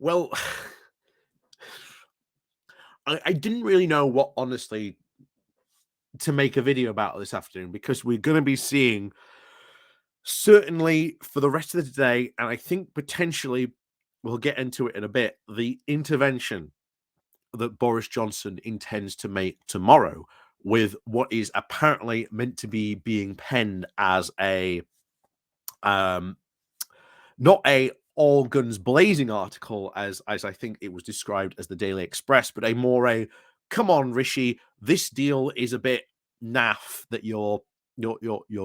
Well, I didn't really know what honestly to make a video about this afternoon because we're going to be seeing certainly for the rest of the day, and I think potentially we'll get into it in a bit, the intervention that Boris Johnson intends to make tomorrow with what is apparently meant to be being penned as a um not a all guns blazing article as I think it was described as the Daily Express, but a more a come on, Rishi, this deal is a bit naff that you're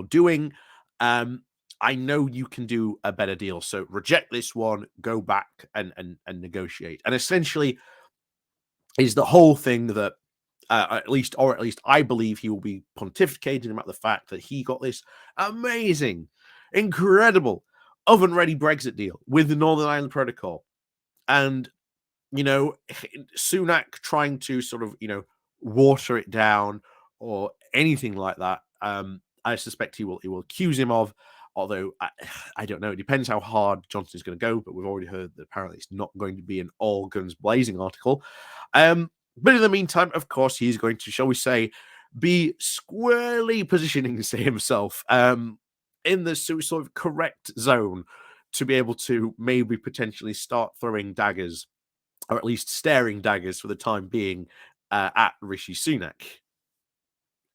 doing. Um, I know you can do a better deal, so reject this one, go back and negotiate. And essentially, is the whole thing that at least I believe he will be pontificating about the fact that he got this amazing, incredible, oven-ready Brexit deal with the Northern Ireland Protocol, and Sunak trying to sort of water it down or anything like that. I suspect he will accuse him of. Although I don't know, it depends how hard Johnson's going to go. But we've already heard that apparently it's not going to be an all guns blazing article. But in the meantime, of course, he's going to, shall we say, be squarely positioning himself in the sort of correct zone to be able to maybe potentially start throwing daggers, or at least staring daggers for the time being, at Rishi Sunak.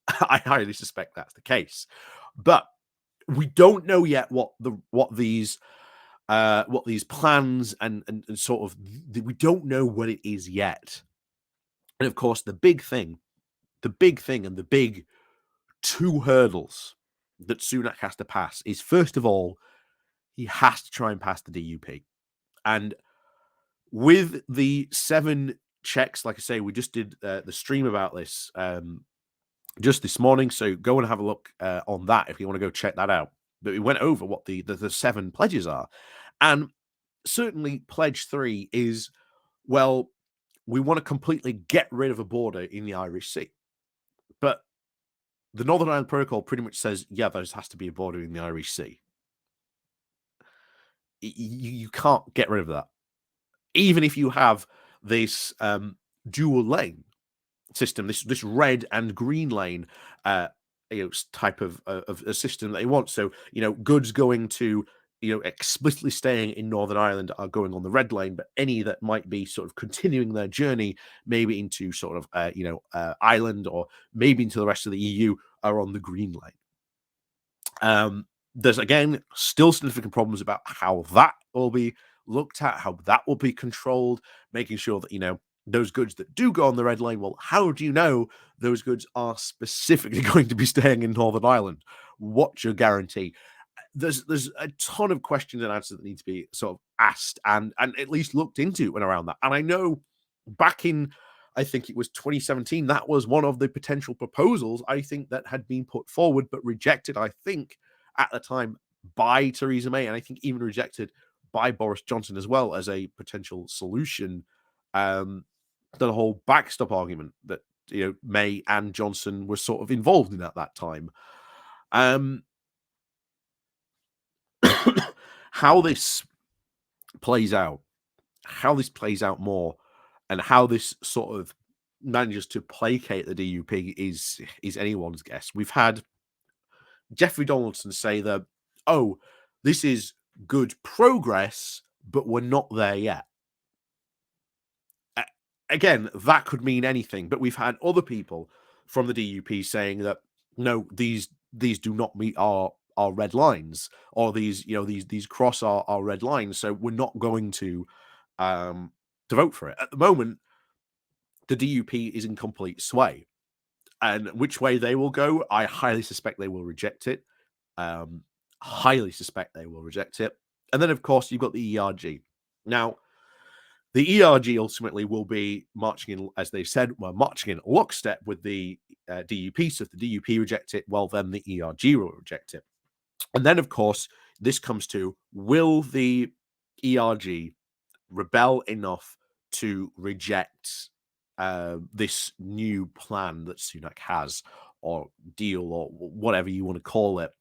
I highly suspect that's the case, but we don't know yet what these plans and sort of we don't know what it is yet. And of course, the big thing, and the big two hurdles that Sunak has to pass is, first of all, he has to try and pass the DUP. And with the 7 checks, like I say, we just did the stream about this just this morning, so go and have a look on that if you want to go check that out. But we went over what the 7 pledges are, and certainly pledge 3 is, well, we want to completely get rid of a border in the Irish Sea. But the Northern Ireland Protocol pretty much says, yeah, there has to be a border in the Irish Sea. You can't get rid of that, even if you have this dual lane system, this red and green lane type of a system that they want. So goods going to explicitly staying in Northern Ireland are going on the red lane, but any that might be sort of continuing their journey maybe into sort of Ireland or maybe into the rest of the EU are on the green lane. There's again still significant problems about how that will be looked at, how that will be controlled, making sure that those goods that do go on the red lane, well, how do you know those goods are specifically going to be staying in Northern Ireland? What's your guarantee? There's a ton of questions and answers that need to be sort of asked and at least looked into and around that. And I know back in, I think it was 2017, that was one of the potential proposals I think that had been put forward but rejected, I think, at the time by Theresa May, and I think even rejected by Boris Johnson as well as a potential solution. The whole backstop argument that May and Johnson were sort of involved in at that time. How this plays out more, and how this sort of manages to placate the DUP is anyone's guess. We've had Jeffrey Donaldson say that, oh, this is good progress, but we're not there yet. Again, that could mean anything, but we've had other people from the DUP saying that no, these do not meet our red lines, or these cross our red lines, so we're not going to vote for it. At the moment, the DUP is in complete sway, and which way they will go, I highly suspect they will reject it. Highly suspect they will reject it. And then, of course, you've got the ERG. Now, the ERG ultimately will be marching in, as they said, marching in lockstep with the DUP. So if the DUP reject it, well, then the ERG will reject it. And then, of course, this comes to, will the ERG rebel enough to reject this new plan that Sunak has, or deal, or whatever you want to call it,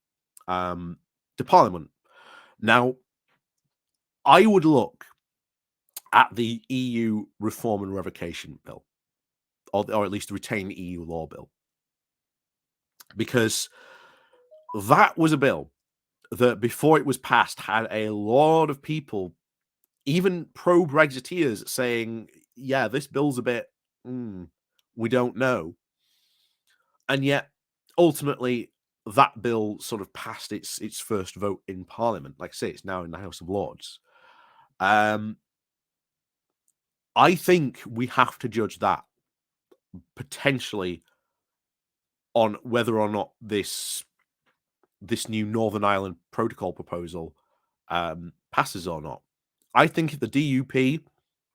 to Parliament? Now, I would look at the EU Reform and Revocation Bill, or at least the Retain EU Law Bill, because that was a bill that, before it was passed, had a lot of people, even pro-Brexiteers, saying, "Yeah, this bill's a bit, we don't know." And yet, ultimately, that bill sort of passed its first vote in Parliament. Like I say, it's now in the House of Lords. Um, I think we have to judge that potentially on whether or not this new Northern Ireland Protocol proposal passes or not. I think if the DUP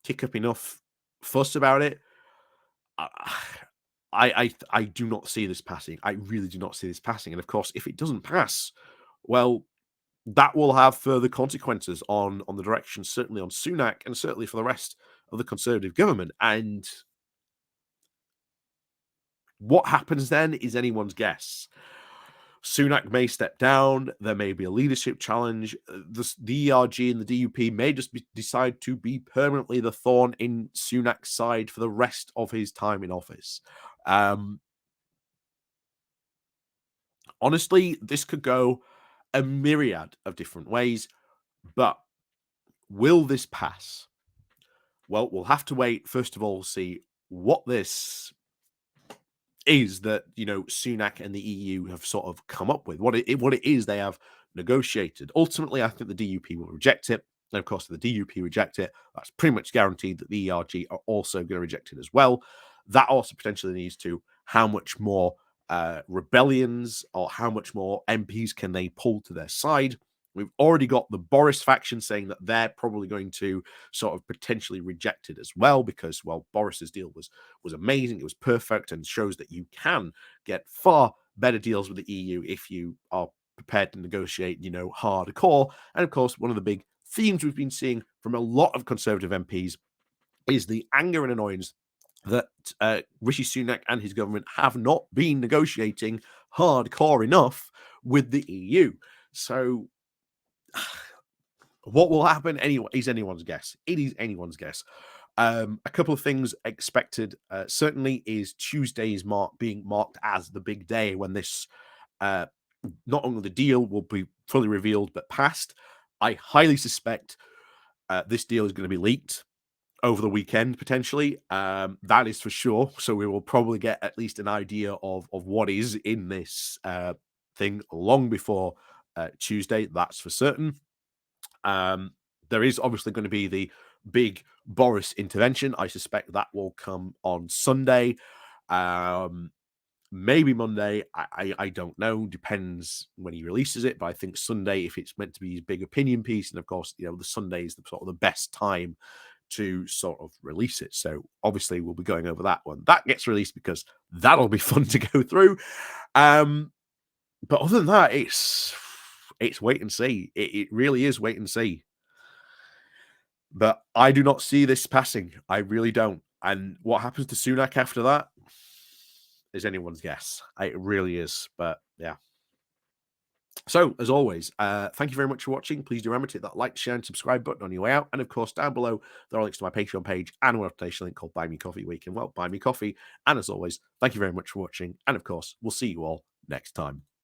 kick up enough fuss about it, I, I do not see this passing. I really do not see this passing. And of course, if it doesn't pass, well, that will have further consequences on the direction, certainly on Sunak, and certainly for the rest of the Conservative government. And what happens then is anyone's guess. Sunak may step down. There may be a leadership challenge. The ERG and the DUP may just decide to be permanently the thorn in Sunak's side for the rest of his time in office. Honestly, this could go a myriad of different ways, but will this pass? Well, we'll have to wait, first of all, see what this is that, Sunak and the EU have sort of come up with, what it is they have negotiated. Ultimately, I think the DUP will reject it. And of course, if the DUP reject it, that's pretty much guaranteed that the ERG are also going to reject it as well. That also potentially leads to how much more rebellions or how much more MPs can they pull to their side. We've already got the Boris faction saying that they're probably going to sort of potentially reject it as well because, well, Boris's deal was amazing. It was perfect and shows that you can get far better deals with the EU if you are prepared to negotiate, hardcore. And of course, one of the big themes we've been seeing from a lot of Conservative MPs is the anger and annoyance that Rishi Sunak and his government have not been negotiating hardcore enough with the EU. So what will happen anyway is anyone's guess. It is anyone's guess. A couple of things expected. Certainly is Tuesday's being marked as the big day when this, not only the deal will be fully revealed, but passed. I highly suspect this deal is going to be leaked over the weekend, potentially. That is for sure. So we will probably get at least an idea of what is in this thing long before Tuesday. That's for certain. There is obviously going to be the big Boris intervention. I suspect that will come on Sunday. Maybe Monday. I don't know. Depends when he releases it. But I think Sunday, if it's meant to be his big opinion piece, and of course, the Sunday is the sort of the best time to sort of release it. So obviously, we'll be going over that one. That gets released because that'll be fun to go through. But other than that, it's wait and see. It really is wait and see. But I do not see this passing. I really don't. And what happens to Sunak after that is anyone's guess. It really is. But yeah. So, as always, thank you very much for watching. Please do remember to hit that like, share, and subscribe button on your way out. And of course, down below, there are links to my Patreon page and a notification link called Buy Me Coffee, where you can, well, buy me coffee. And as always, thank you very much for watching. And of course, we'll see you all next time.